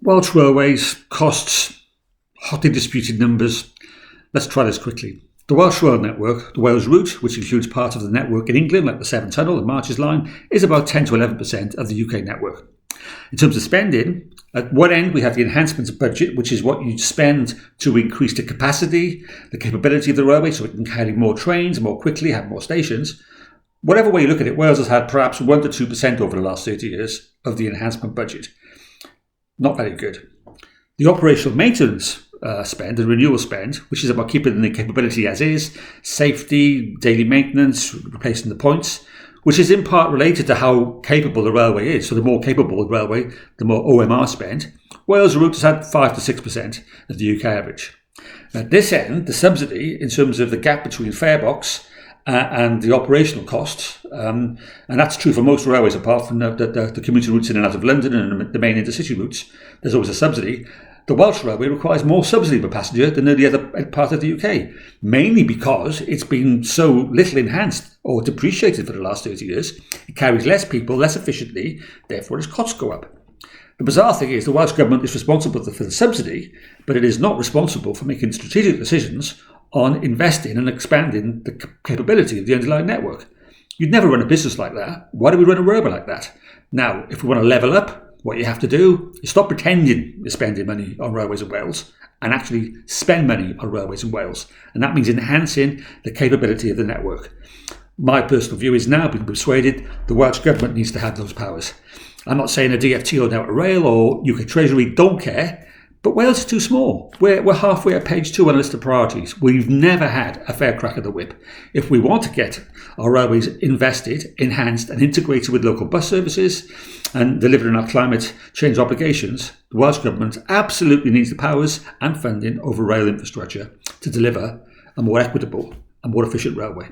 Welsh Railways, costs, hotly disputed numbers. Let's try this quickly. The Welsh Rail Network, the Wales route, which includes part of the network in England, like the Severn Tunnel and Marches Line, is about 10 to 11% of the UK network. In terms of spending, at one end we have the enhancements budget, which is what you spend to increase the capacity, the capability of the railway, so it can carry more trains more quickly, have more stations. Whatever way you look at it, Wales has had perhaps 1 to 2% over the last 30 years of the enhancement budget. Not very good. The operational maintenance spend and renewal spend, which is about keeping the capability as is, safety, daily maintenance, replacing the points, which is in part related to how capable the railway is. So the more capable the railway, the more OMR spend. Wales route has had 5 to 6% of the UK average. At this end, the subsidy, in terms of the gap between fare box and the operational costs, and that's true for most railways apart from the commuter routes in and out of London and the main intercity routes, there's always a subsidy. The Welsh Railway requires more subsidy per passenger than any other part of the UK, mainly because it's been so little enhanced or depreciated for the last 30 years. It carries less people, less efficiently, therefore its costs go up. The bizarre thing is the Welsh Government is responsible for the subsidy, but it is not responsible for making strategic decisions on investing and expanding the capability of the underlying network. You'd never run a business like that. Why do we run a railway like that? Now, if we want to level up, what you have to do is stop pretending you're spending money on railways in Wales and actually spend money on railways in Wales. And that means enhancing the capability of the network. My personal view is now being persuaded the Welsh Government needs to have those powers. I'm not saying a DfT or Network Rail or UK Treasury don't care, but Wales is too small. We're halfway at page 2 on a list of priorities. We've never had a fair crack of the whip. If we want to get our railways invested, enhanced and integrated with local bus services and delivering our climate change obligations, the Welsh Government absolutely needs the powers and funding over rail infrastructure to deliver a more equitable and more efficient railway.